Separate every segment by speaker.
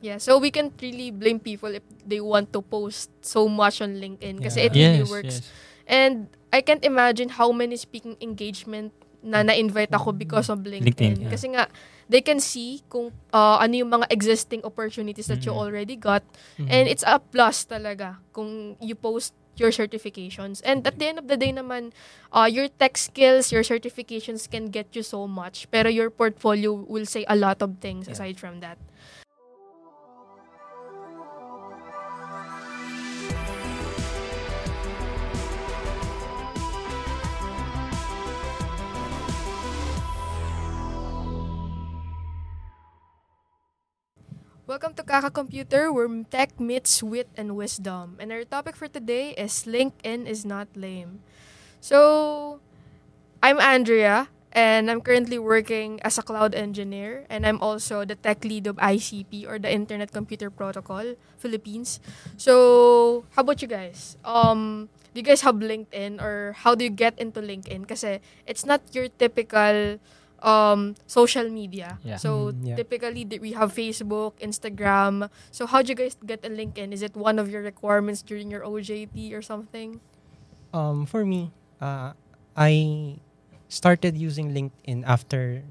Speaker 1: Yeah, so we can't really blame people if they want to post so much on LinkedIn kasi it really works.
Speaker 2: Yes.
Speaker 1: And I can't imagine how many speaking engagement na-invite ako because of LinkedIn.
Speaker 2: Yeah.
Speaker 1: Kasi nga, they can see kung ano yung mga existing opportunities that you already got. And it's a plus talaga kung you post your certifications. And at the end of the day naman, your tech skills, your certifications can get you so much. Pero your portfolio will say a lot of things aside from that. Welcome to Kaka Computer, where tech meets wit and wisdom. And our topic for today is LinkedIn is not lame. So, I'm Andrea, and I'm currently working as a cloud engineer, and I'm also the tech lead of ICP, or the Internet Computer Protocol, Philippines. So, how about you guys? Do you guys have LinkedIn, or how do you get into LinkedIn? Kasi it's not your typical social media.
Speaker 2: Yeah.
Speaker 1: So typically we have Facebook, Instagram. So how do you guys get a LinkedIn? Is it one of your requirements during your OJT or something?
Speaker 3: For me, I started using LinkedIn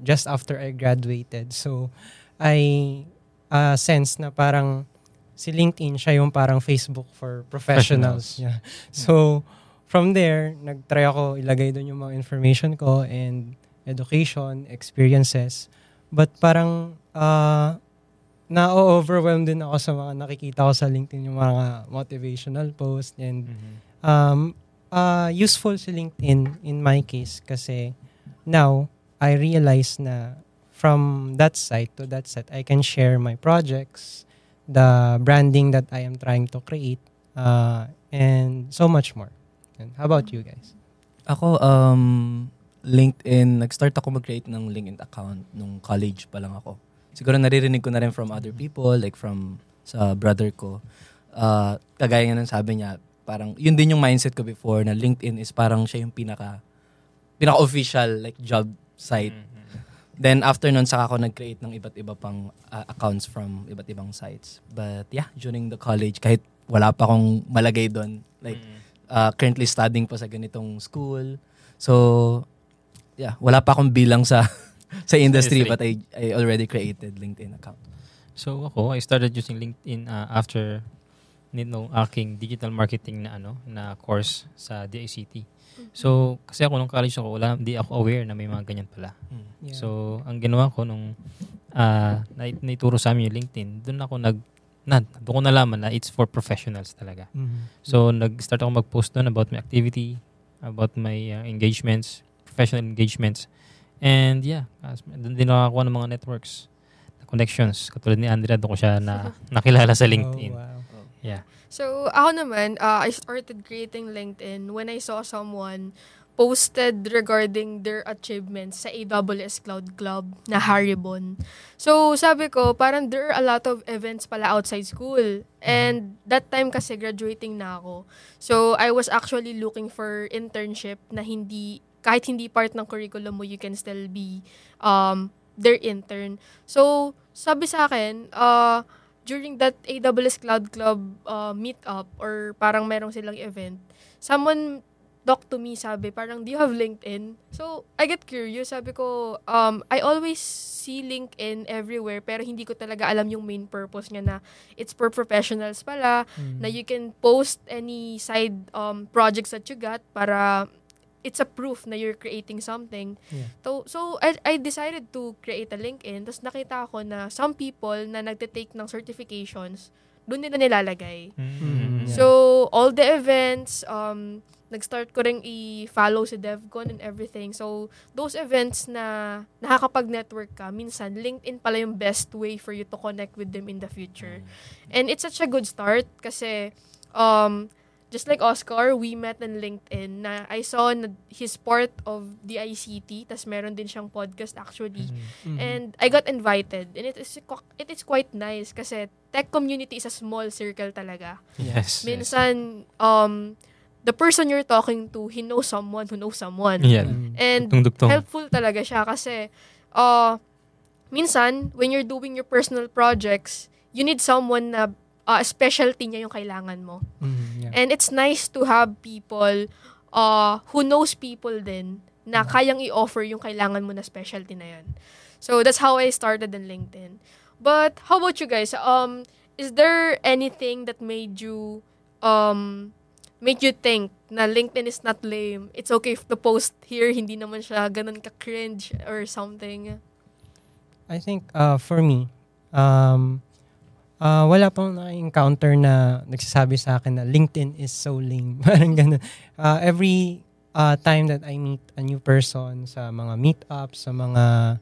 Speaker 3: just after I graduated. So I sense na parang si LinkedIn siya yung parang Facebook for professionals. Yeah. So from there, nagtry ako ilagay doon yung mga information ko and education, experiences. But parang na-overwhelmed din ako sa mga nakikita ko sa LinkedIn, yung mga motivational posts. And useful si LinkedIn in my case kasi now I realize na from that site to that site, I can share my projects, the branding that I am trying to create, and so much more. And how about you guys?
Speaker 4: Ako, LinkedIn, nag-start ako mag-create ng LinkedIn account nung college pa lang ako. Siguro naririnig ko na rin from other people, like from sa brother ko. Kagaya nga ng sabi niya, parang yun din yung mindset ko before na LinkedIn is parang siya yung pinaka-official like job site. Then after nun, saka ako nag-create ng iba't iba pang accounts from iba't ibang sites. But yeah, during the college, kahit wala pa akong malagay doon, like currently studying pa sa ganitong school. So, yeah, wala pa akong bilang sa industry, but I already created LinkedIn account.
Speaker 2: So ako, I started using LinkedIn after nitong aking digital marketing na course sa DICT. So kasi ako nung college ako, hindi ako aware na may mga ganyan pala.
Speaker 3: Yeah.
Speaker 2: So ang ginawa ko nung naituro sa amin yung LinkedIn, doon ko nalaman na it's for professionals talaga. So nag-start ako mag-post doon about my activity, about my engagements, professional engagements. And yeah, doon din nakakuha ng mga networks, connections. Katulad ni Andrea, doon ko siya nakilala sa LinkedIn.
Speaker 3: Oh, wow.
Speaker 2: Yeah.
Speaker 1: So ako naman, I started creating LinkedIn when I saw someone posted regarding their achievements sa AWS Cloud Club na Haribon. So sabi ko, parang there are a lot of events pala outside school. And that time kasi graduating na ako. So I was actually looking for internship na kahit hindi part ng curriculum mo, you can still be their intern. So sabi sa akin, during that AWS Cloud Club meetup or parang merong silang event, someone talked to me, sabi, parang, do you have LinkedIn? So, I get curious. Sabi ko, I always see LinkedIn everywhere, pero hindi ko talaga alam yung main purpose niya na it's for professionals pala, na you can post any side projects that you got para it's a proof na you're creating something.
Speaker 3: Yeah.
Speaker 1: So I decided to create a LinkedIn. Tapos nakita ko na some people na nagte-take ng certifications, doon nila nilalagay. So, all the events, nag-start ko rin i-follow si DevCon and everything. So, those events na nakakapag-network ka, minsan, LinkedIn pala yung best way for you to connect with them in the future. And it's such a good start kasi, just like Oscar, we met on LinkedIn na I saw na he's part of the ICT, tas meron din siyang podcast actually. And I got invited. And it is quite nice kasi tech community is a small circle talaga.
Speaker 2: Yes.
Speaker 1: Minsan, the person you're talking to, he knows someone who knows someone.
Speaker 2: Yeah.
Speaker 1: And
Speaker 2: Dugtong-dugtong.
Speaker 1: helpful talaga siya kasi minsan, when you're doing your personal projects, you need someone na specialty niya yung kailangan mo.
Speaker 3: Yeah.
Speaker 1: And it's nice to have people who knows people din na kayang i-offer yung kailangan mo na specialty na yun. So that's how I started in LinkedIn. But how about you guys? Is there anything that made you think na LinkedIn is not lame? It's okay to post here, hindi naman siya ganun ka-cringe or something?
Speaker 3: I think for me, wala pang na-encounter na nagsasabi sa akin na LinkedIn is so lame. Parang ganun. Every time that I meet a new person sa mga meetups, sa mga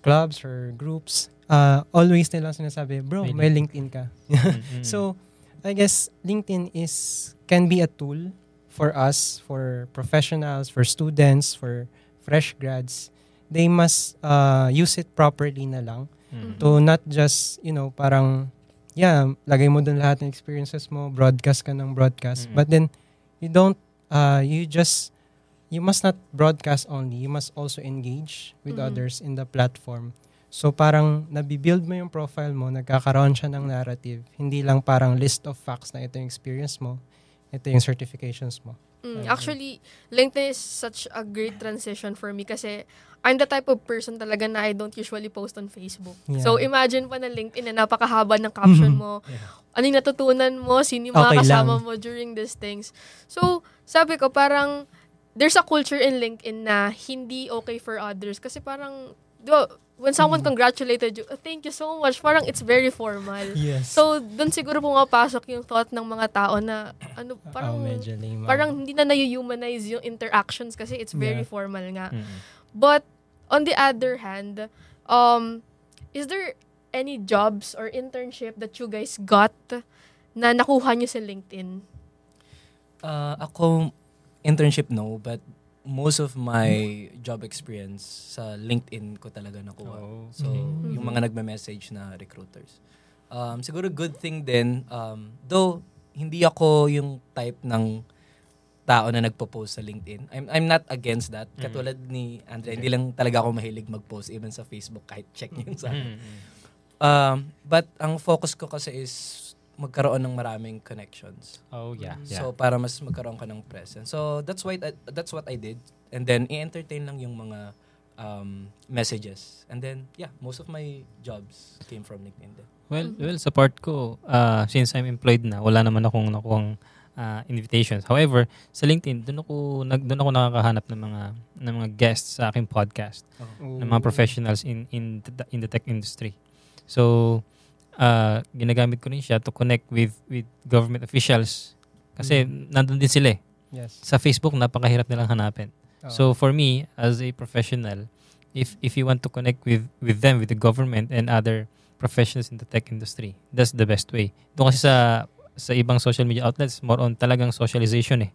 Speaker 3: clubs or groups, always nila sinasabi, bro, may LinkedIn ka. So, I guess LinkedIn can be a tool for us, for professionals, for students, for fresh grads. They must use it properly na lang. To not just, parang, lagay mo dun lahat ng experiences mo, broadcast ka ng broadcast. But then, you must not broadcast only. You must also engage with others in the platform. So, parang, nabibuild mo yung profile mo, nagkakaroon siya ng narrative. Hindi lang parang list of facts na ito yung experience mo, ito yung certifications mo.
Speaker 1: Actually, LinkedIn is such a great transition for me kasi I'm the type of person talaga na I don't usually post on Facebook. Yeah. So, imagine pa na LinkedIn na napakahaba ng caption mo. Ano yung natutunan mo? Sino yung mga kasama mo during these things? So, sabi ko, parang there's a culture in LinkedIn na hindi okay for others. Kasi parang, when someone congratulated you, thank you so much, parang it's very formal.
Speaker 3: Yes.
Speaker 1: So, dun siguro pumapasok yung thought ng mga tao na, parang hindi na na-humanize yung interactions kasi it's very formal nga. But, on the other hand, is there any jobs or internship that you guys got na nakuha nyo sa LinkedIn?
Speaker 4: Ako, internship no, but most of my job experience sa LinkedIn ko talaga nakuha. So, yung mga nagme-message na recruiters. Siguro good thing din, though hindi ako yung type ng tao na nagpo-post sa LinkedIn. I'm not against that. Katulad ni Andre, hindi lang talaga ako mahilig mag-post even sa Facebook kahit check niyo yun sa akin. But ang focus ko kasi is magkaroon ng maraming connections. So para mas magkaroon ka ng presence. So that's what I did. And then i-entertain lang yung mga messages. And then most of my jobs came from LinkedIn din.
Speaker 2: Well, sa part ko, since I'm employed na, wala naman akong nakuhang invitations. However, sa LinkedIn, doon ako nakakahanap ng mga guests sa aking podcast, ng mga professionals in the tech industry. So, ginagamit ko rin siya to connect with government officials kasi nandun din sila.
Speaker 3: Yes.
Speaker 2: Sa Facebook, napakahirap nilang hanapin. So, for me, as a professional, if you want to connect with them, with the government and other professionals in the tech industry, that's the best way. Doon kasi sa ibang social media outlets, more on talagang socialization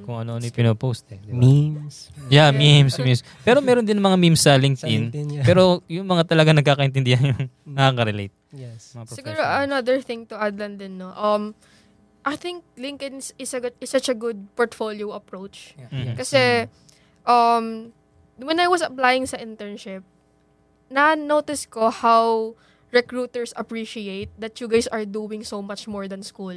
Speaker 2: kung ano yung pinopost diba?
Speaker 3: Memes.
Speaker 2: Yeah, memes. Pero meron din mga memes sa LinkedIn. Pero yung mga talaga nagkakaintindihan yung nakaka-relate.
Speaker 3: Yes.
Speaker 1: Siguro another thing to add lang din, no? I think LinkedIn is such a good portfolio approach. Kasi when I was applying sa internship, na-notice ko how recruiters appreciate that you guys are doing so much more than school.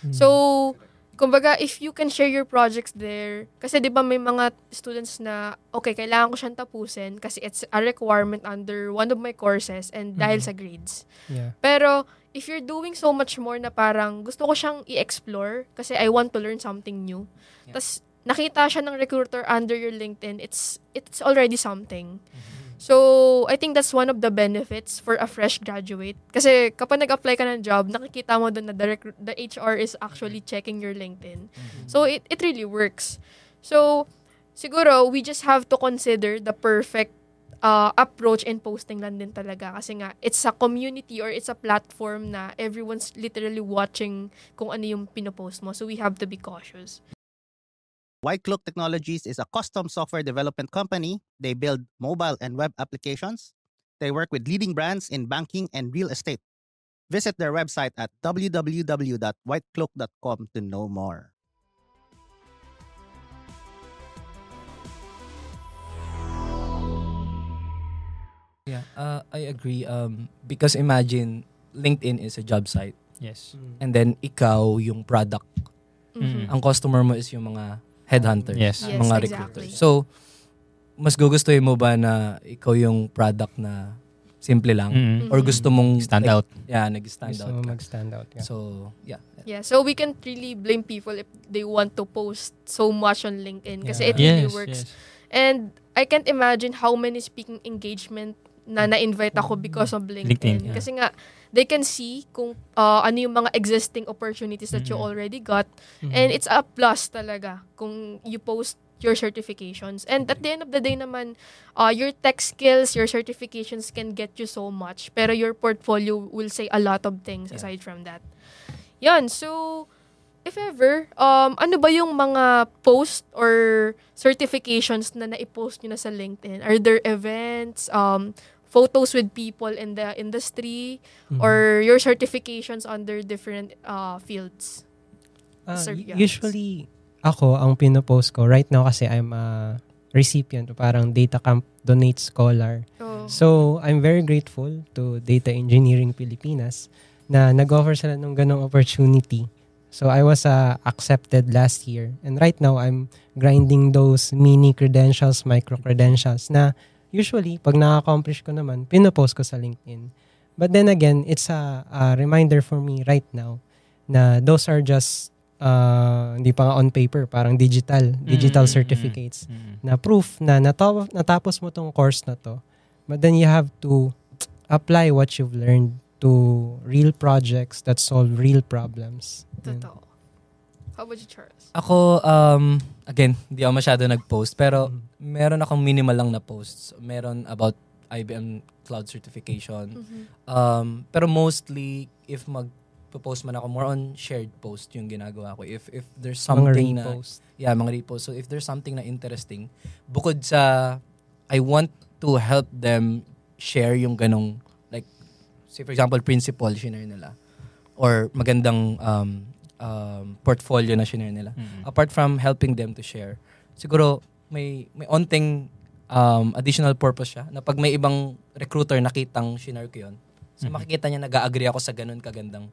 Speaker 1: So, kumbaga, if you can share your projects there, kasi di ba may mga students na, okay, kailangan ko siyang tapusin kasi it's a requirement under one of my courses and dahil sa grades.
Speaker 3: Yeah.
Speaker 1: Pero, if you're doing so much more na parang gusto ko siyang i-explore kasi I want to learn something new. Tas nakita siya ng recruiter under your LinkedIn, it's already something. So, I think that's one of the benefits for a fresh graduate. Kasi kapag nag-apply ka ng job, nakikita mo doon na the HR is actually checking your LinkedIn. So, it really works. So, siguro, we just have to consider the perfect approach in posting lang din talaga. Kasi nga, it's a community or it's a platform na everyone's literally watching kung ano yung pinopost mo. So, we have to be cautious.
Speaker 5: White Cloak Technologies is a custom software development company. They build mobile and web applications. They work with leading brands in banking and real estate. Visit their website at www.whitecloak.com to know more.
Speaker 4: Yeah, I agree. Because imagine, LinkedIn is a job site.
Speaker 2: Yes.
Speaker 4: And then, ikaw yung product.
Speaker 1: Mhm.
Speaker 4: Ang customer mo is yung mga headhunters.
Speaker 2: Yes.
Speaker 1: Yes,
Speaker 4: Mga
Speaker 1: exactly.
Speaker 4: recruiters. So, mas gugustuhin mo ba na ikaw yung product na simple lang?
Speaker 2: Mm.
Speaker 4: Or gusto mong
Speaker 2: Stand
Speaker 4: like,
Speaker 2: out.
Speaker 4: Yeah, nag-stand
Speaker 3: Gusto
Speaker 4: out
Speaker 3: mo
Speaker 4: ka.
Speaker 3: mag-stand out. Yeah.
Speaker 4: So, yeah.
Speaker 1: Yeah, so we can't really blame people if they want to post so much on LinkedIn kasi
Speaker 3: Yeah.
Speaker 1: it really
Speaker 2: Yes,
Speaker 1: works.
Speaker 2: yes.
Speaker 1: And I can't imagine how many speaking engagement na na-invite ako because of LinkedIn.
Speaker 2: LinkedIn, yeah.
Speaker 1: Kasi nga, they can see kung ano yung mga existing opportunities that you
Speaker 2: Mhm.
Speaker 1: already got.
Speaker 3: Mhm.
Speaker 1: And it's a plus talaga kung you post your certifications. And at the end of the day naman, your tech skills, your certifications can get you so much. Pero your portfolio will say a lot of things aside from that. Yan, so if ever, ano ba yung mga post or certifications na naipost nyo na sa LinkedIn? Are there events, photos with people in the industry,
Speaker 3: Mhm.
Speaker 1: or your certifications under different fields? Sir, yeah.
Speaker 3: Usually, ako, ang pinopost ko, right now kasi I'm a recipient, parang Data Camp Donate Scholar.
Speaker 1: Oh.
Speaker 3: So, I'm very grateful to Data Engineering Pilipinas na nag-offer sila ng ganong opportunity. So, I was accepted last year. And right now, I'm grinding those mini credentials, micro credentials na usually, pag na-accomplish ko naman, pinopost ko sa LinkedIn. But then again, it's a reminder for me right now na those are just hindi pa nga on paper, parang digital certificates na proof na natapos mo tong course na to. But then you have to apply what you've learned to real projects that solve real problems.
Speaker 1: Totoo. How about you, Charles?
Speaker 4: Ako, again, hindi ako masyado nag-post. Pero meron akong minimal lang na posts. Meron about IBM Cloud Certification. Pero mostly, if mag-post man ako, more on shared post yung ginagawa ko. If there's something
Speaker 3: Mga repost.
Speaker 4: mga repost. So if there's something na interesting, bukod sa I want to help them share yung ganong, like, say for example, principle, share nila. Or magandang portfolio na share nila. Apart from helping them to share, siguro may onting additional purpose siya na pag may ibang recruiter nakitang share ko yun, so makikita niya nag-agree ako sa ganun kagandang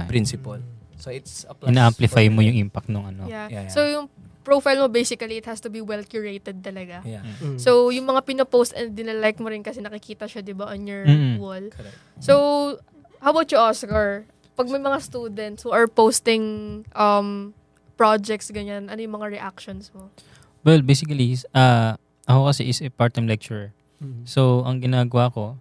Speaker 4: principle. So it's a plus.
Speaker 2: Ina-amplify
Speaker 4: for
Speaker 2: mo
Speaker 4: me.
Speaker 2: yung impact nung ano.
Speaker 1: Yeah. So yung profile mo basically, it has to be well curated talaga.
Speaker 4: Yeah.
Speaker 1: So yung mga pinopost and dinalike mo rin kasi nakikita siya, 'di ba, on your wall.
Speaker 4: Correct.
Speaker 1: So how about you, Oscar? Pag may mga students who are posting projects ganyan, ano yung mga reactions mo?
Speaker 2: Well, basically, ako kasi is a part-time lecturer. So, ang ginagawa ko,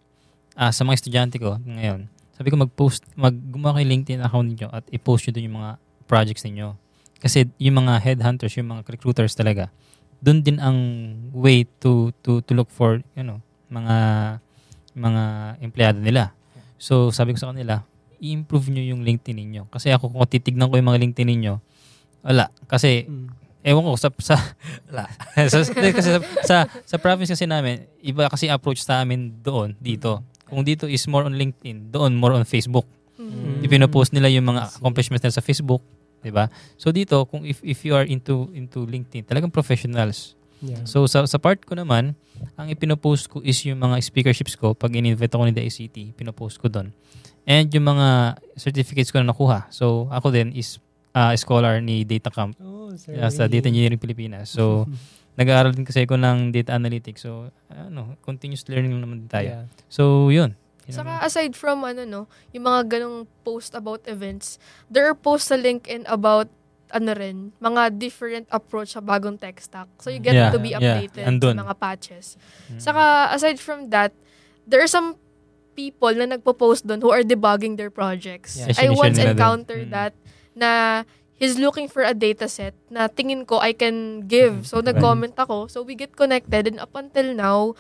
Speaker 2: sa mga estudyante ko ngayon, sabi ko gumawa kayo LinkedIn account niyo at i-post nyo dun yung mga projects niyo. Kasi yung mga headhunters, yung mga recruiters talaga, dun din ang way to look for, mga empleyado nila. So, sabi ko sa kanila, i-improve nyo yung LinkedIn ninyo. Kasi ako, kung titignan ko yung mga LinkedIn ninyo, wala. Kasi, ewan ko, wala. Kasi sa province kasi namin, iba kasi approach sa amin dito. Kung dito is more on LinkedIn, doon more on Facebook. Ipinopost nila yung mga accomplishments nila sa Facebook, 'di ba? So dito, kung if you are into LinkedIn, talagang professionals.
Speaker 3: Yeah.
Speaker 2: So sa part ko naman, ang ipinopost ko is yung mga speakerships ko. Pag in-invite ako ni the ICT, pinopost ko doon. And yung mga certificates ko na nakuha. So ako din is scholar ni Data Camp sa Data Engineering Pilipinas. So nag-aaral din kasi ako ng data analytics. So continuous learning naman din tayo.
Speaker 3: Yeah.
Speaker 2: So yun.
Speaker 1: Saka aside from yung mga ganong post about events, there are posts sa LinkedIn about mga different approach sa bagong tech stack. So you get to be updated sa mga patches. Saka aside from that, there are some people na nagpo-post doon who are debugging their projects.
Speaker 2: Yeah.
Speaker 1: I once
Speaker 2: Nila
Speaker 1: encountered that na he's looking for a data set na tingin ko I can give. So nag-comment ako. So we get connected, and up until now,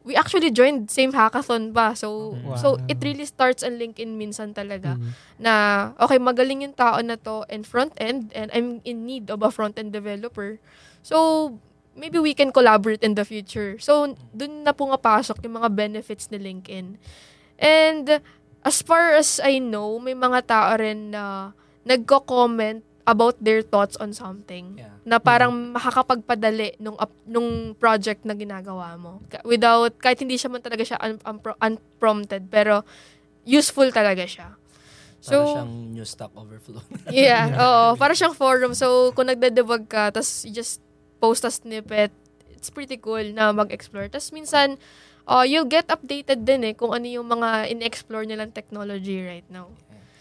Speaker 1: we actually joined same hackathon ba. So so it really starts on LinkedIn minsan talaga na okay, magaling yung tao na to in front end and I'm in need of a front end developer. So maybe we can collaborate in the future. So dun na pumapasok yung mga benefits ni LinkedIn. And as far as I know, may mga tao rin na nagko-comment about their thoughts on something.
Speaker 4: Yeah.
Speaker 1: na parang makakapagpadali nung project na ginagawa mo. Without, kahit hindi siya man talaga siya unprompted, pero useful talaga siya.
Speaker 4: Para siyang new Stack Overflow.
Speaker 1: Yeah, oo. Para siyang forum. So, kung nagde-debug ka, tas you just post a snippet, it's pretty cool na mag-explore. Tas minsan, you'll get updated din kung ano yung mga in-explore nilang technology right now.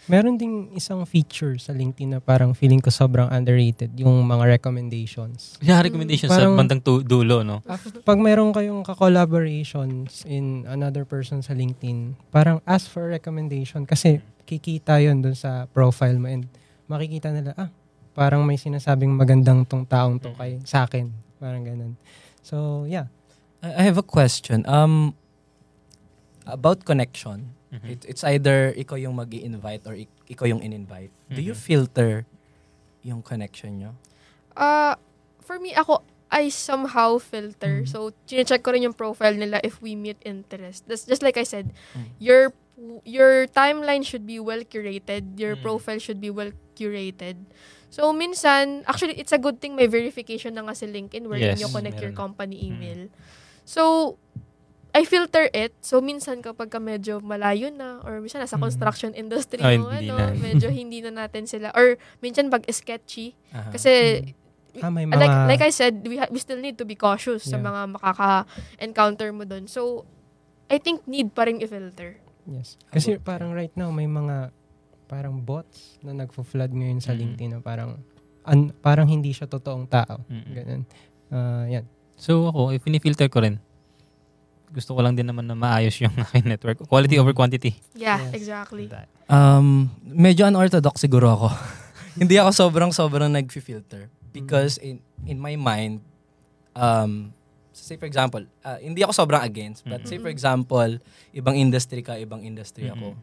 Speaker 3: Meron ding isang feature sa LinkedIn na parang feeling ko sobrang underrated, yung mga recommendations.
Speaker 2: Yeah, recommendations sa
Speaker 3: Parang-
Speaker 2: bandang dulo, no?
Speaker 3: Pag meron kayong ka-collaborations in another person sa LinkedIn, parang ask for recommendation kasi kikita yon dun sa profile mo and makikita nila, parang may sinasabing magandang tong taong to kay sa akin. Parang ganun. So, yeah.
Speaker 4: I have a question. About connection. It's either ikaw yung mag-i-invite or ikaw yung in-invite. Do you filter yung connection nyo?
Speaker 1: For me, I somehow filter. So, chinecheck ko rin yung profile nila if we meet interest. That's just like I said, your timeline should be well curated. Your profile should be well curated. So, minsan, actually, it's a good thing may verification na nga si LinkedIn wherein
Speaker 2: Yes,
Speaker 1: you connect your
Speaker 2: meron.
Speaker 1: company email. So, I filter it. So, minsan kapag ka medyo malayo na or minsan nasa construction industry
Speaker 2: Ay,
Speaker 1: mo,
Speaker 2: hindi na.
Speaker 1: medyo hindi na natin sila. Or minsan sketchy.
Speaker 4: Aha.
Speaker 1: Kasi,
Speaker 3: May mga...
Speaker 1: like I said, we still need to be cautious sa
Speaker 3: Yeah.
Speaker 1: mga makaka-encounter mo doon. So, I think need pa rin i-filter.
Speaker 3: Yes. Kasi parang right now, may mga parang bots na nagfo-flood ngayon sa LinkedIn na parang hindi siya totoong tao. Ganun. Yan.
Speaker 2: So ako, if ini-filter ko rin, gusto ko lang din naman na maayos yung aking network. Quality over quantity.
Speaker 1: Yeah,
Speaker 3: Yes.
Speaker 1: exactly.
Speaker 4: Medyo unorthodox siguro ako. Hindi ako sobrang nag-filter. Because in my mind, say for example, hindi ako sobrang against, but say for example, ibang industry ka, ibang industry ako.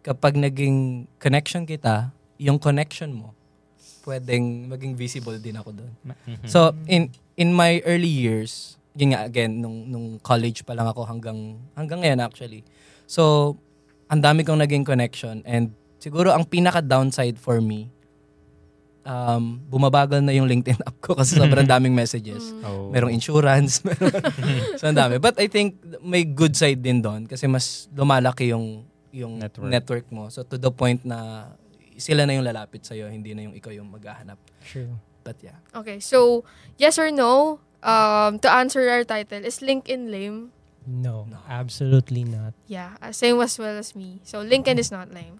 Speaker 4: Kapag naging connection kita, yung connection mo, pwedeng maging visible din ako doon. So, in my early years, yun nga, again, nung college pa lang ako hanggang ngayon actually. So, ang dami kong naging connection and siguro ang pinaka-downside for me, bumabagal na yung LinkedIn app ko kasi sobrang daming messages. Merong insurance, so ang dami. But I think may good side din doon kasi mas lumalaki yung network mo. So to the point na sila na yung lalapit sa'yo, hindi na yung ikaw yung maghahanap.
Speaker 3: True.
Speaker 4: But yeah.
Speaker 1: Okay, so, yes or no, to answer our title, is LinkedIn lame?
Speaker 3: No, absolutely not.
Speaker 1: Yeah, same as well as me. So, LinkedIn is not lame.